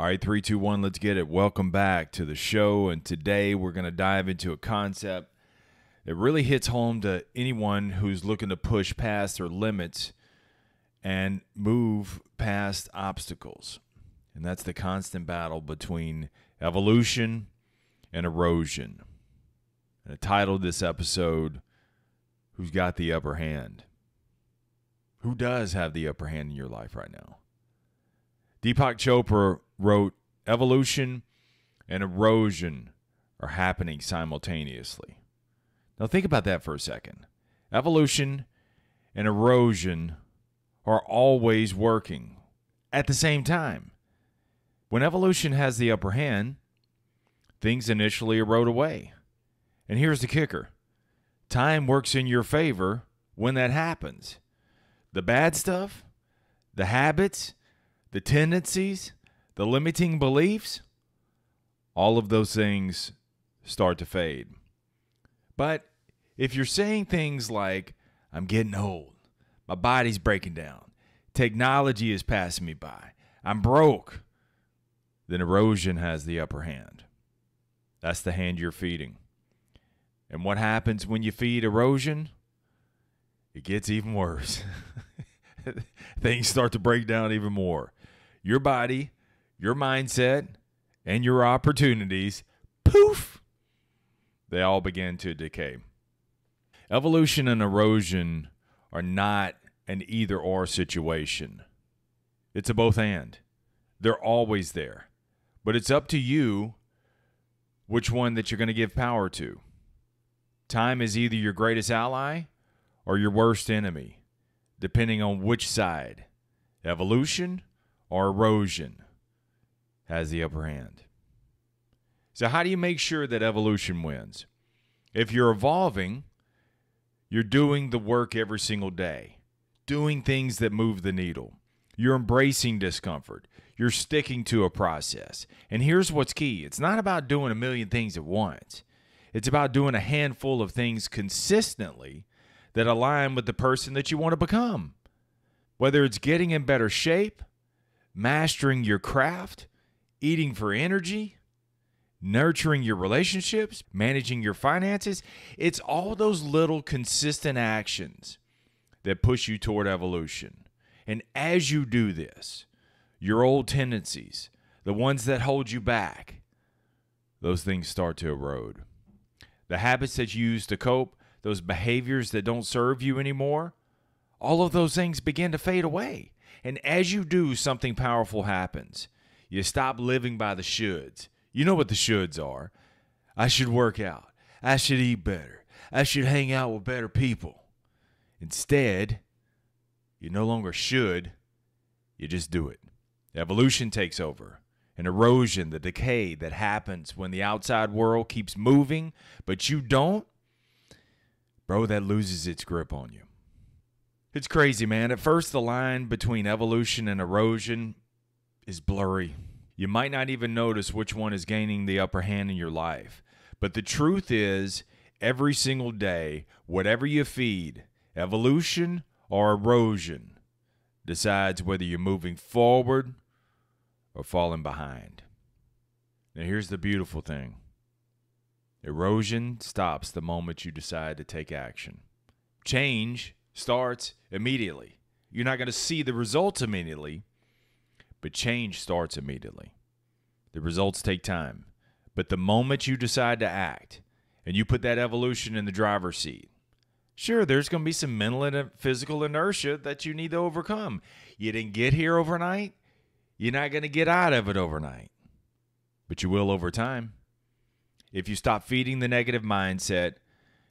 All right, 3, 2, 1, let's get it. Welcome back to the show. And today we're going to dive into a concept that really hits home to anyone who's looking to push past their limits and move past obstacles. And that's the constant battle between evolution and erosion. And I titled this episode, Who's Got the Upper Hand? Who does have the upper hand in your life right now? Deepak Chopra wrote, evolution and erosion are happening simultaneously. Now think about that for a second. Evolution and erosion are always working at the same time. When evolution has the upper hand, things initially erode away. And here's the kicker. Time works in your favor when that happens. The bad stuff, the habits, the tendencies, the limiting beliefs, all of those things start to fade. But if you're saying things like, I'm getting old, my body's breaking down, technology is passing me by, I'm broke, then erosion has the upper hand. That's the hand you're feeding. And what happens when you feed erosion? It gets even worse. Things start to break down even more. Your body, your mindset, and your opportunities, poof, they all begin to decay. Evolution and erosion are not an either-or situation. It's a both and. They're always there. But it's up to you which one that you're going to give power to. Time is either your greatest ally or your worst enemy, depending on which side, evolution or erosion, has the upper hand. So how do you make sure that evolution wins? If you're evolving, you're doing the work every single day, doing things that move the needle. You're embracing discomfort. You're sticking to a process. And here's what's key. It's not about doing a million things at once. It's about doing a handful of things consistently that align with the person that you want to become. Whether it's getting in better shape, mastering your craft, eating for energy, nurturing your relationships, managing your finances, it's all those little consistent actions that push you toward evolution. And as you do this, your old tendencies, the ones that hold you back, those things start to erode. The habits that you use to cope, those behaviors that don't serve you anymore, all of those things begin to fade away. And as you do, something powerful happens. You stop living by the shoulds. You know what the shoulds are. I should work out. I should eat better. I should hang out with better people. Instead, you no longer should. You just do it. Evolution takes over. And erosion, the decay that happens when the outside world keeps moving, but you don't, bro, that loses its grip on you. It's crazy, man. At first, the line between evolution and erosion is blurry. You might not even notice which one is gaining the upper hand in your life. But the truth is, every single day, whatever you feed, evolution or erosion, decides whether you're moving forward or falling behind. Now, here's the beautiful thing. Erosion stops the moment you decide to take action. Change starts immediately. You're not going to see the results immediately, but change starts immediately. The results take time. But the moment you decide to act and you put that evolution in the driver's seat, sure, there's going to be some mental and physical inertia that you need to overcome. You didn't get here overnight. You're not going to get out of it overnight, but you will over time. If you stop feeding the negative mindset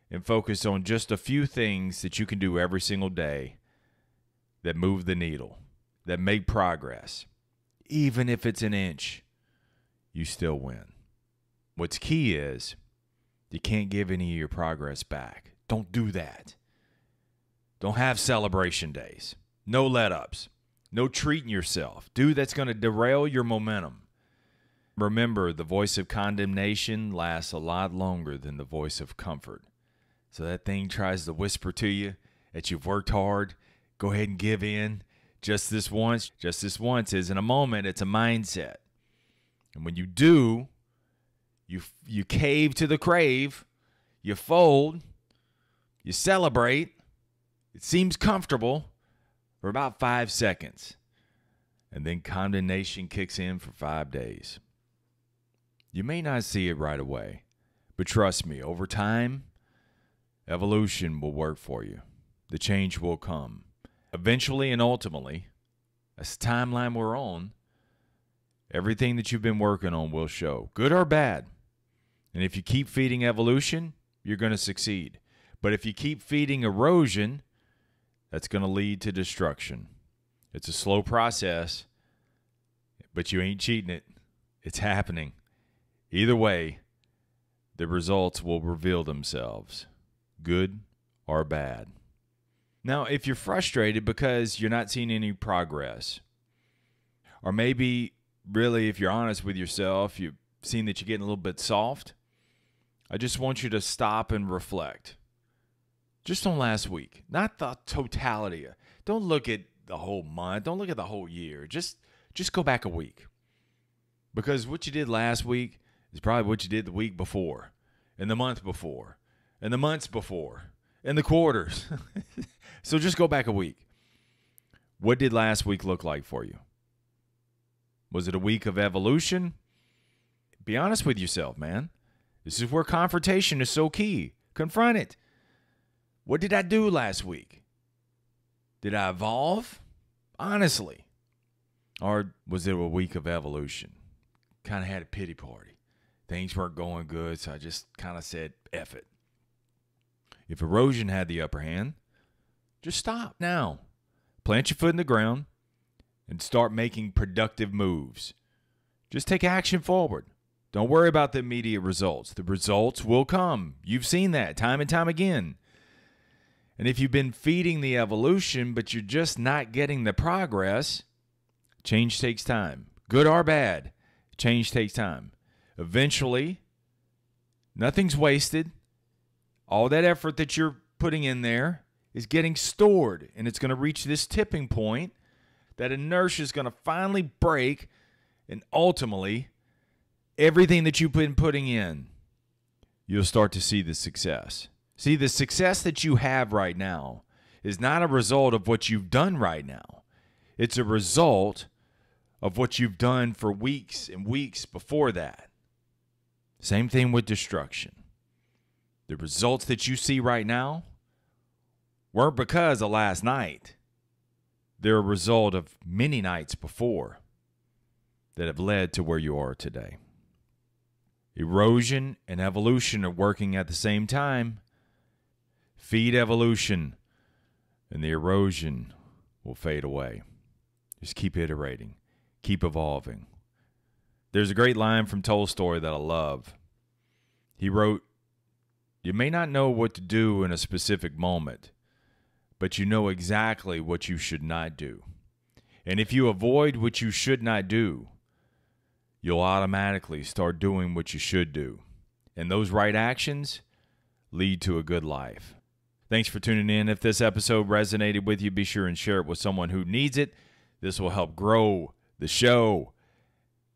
and focus on just a few things that you can do every single day that move the needle, that make progress, even if it's an inch, you still win. What's key is you can't give any of your progress back. Don't do that. Don't have celebration days. No let-ups. No treating yourself. Dude, that's going to derail your momentum. Remember, the voice of condemnation lasts a lot longer than the voice of comfort. So that thing tries to whisper to you that you've worked hard. Go ahead and give in. Just this once isn't a moment. It's a mindset. And when you do, you cave to the crave, you fold, you celebrate. It seems comfortable for about 5 seconds. And then condemnation kicks in for 5 days. You may not see it right away, but trust me, over time, evolution will work for you. The change will come. Eventually and ultimately, that's the timeline we're on, everything that you've been working on will show, good or bad. And if you keep feeding evolution, you're going to succeed. But if you keep feeding erosion, that's going to lead to destruction. It's a slow process, but you ain't cheating it. It's happening. Either way, the results will reveal themselves, good or bad. Now, if you're frustrated because you're not seeing any progress, or maybe really, if you're honest with yourself, you've seen that you're getting a little bit soft, I just want you to stop and reflect. Just on last week, not the totality. Don't look at the whole month. Don't look at the whole year. Just go back a week. Because what you did last week is probably what you did the week before, and the month before, and the months before, and the quarters. So just go back a week. What did last week look like for you? Was it a week of evolution? Be honest with yourself, man. This is where confrontation is so key. Confront it. What did I do last week? Did I evolve? Honestly. Or was it a week of evolution? Kind of had a pity party. Things weren't going good, so I just kind of said, F it. If erosion had the upper hand, just stop now. Plant your foot in the ground and start making productive moves. Just take action forward. Don't worry about the immediate results. The results will come. You've seen that time and time again. And if you've been feeding the evolution, but you're just not getting the progress, change takes time. Good or bad, change takes time. Eventually, nothing's wasted. All that effort that you're putting in there is getting stored, and it's going to reach this tipping point that inertia is going to finally break, and ultimately, everything that you've been putting in, you'll start to see the success. See, the success that you have right now is not a result of what you've done right now. It's a result of what you've done for weeks and weeks before that. Same thing with destruction. The results that you see right now weren't because of last night. They're a result of many nights before that have led to where you are today. Erosion and evolution are working at the same time. Feed evolution, and the erosion will fade away. Just keep iterating. Keep evolving. There's a great line from Tolstoy that I love. He wrote, "You may not know what to do in a specific moment, but you know exactly what you should not do. And if you avoid what you should not do, you'll automatically start doing what you should do. And those right actions lead to a good life." Thanks for tuning in. If this episode resonated with you, be sure and share it with someone who needs it. This will help grow the show.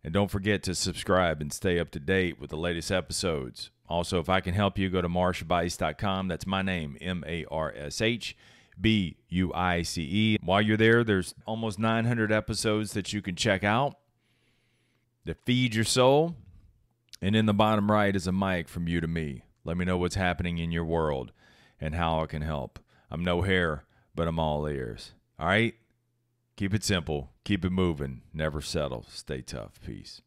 And don't forget to subscribe and stay up to date with the latest episodes. Also, if I can help you, go to marshbuice.com. That's my name, MARSHBUICE. While you're there, there's almost 900 episodes that you can check out that feed your soul. And in the bottom right is a mic from you to me. Let me know what's happening in your world and how I can help. I'm no hair, but I'm all ears. All right? Keep it simple. Keep it moving. Never settle. Stay tough. Peace.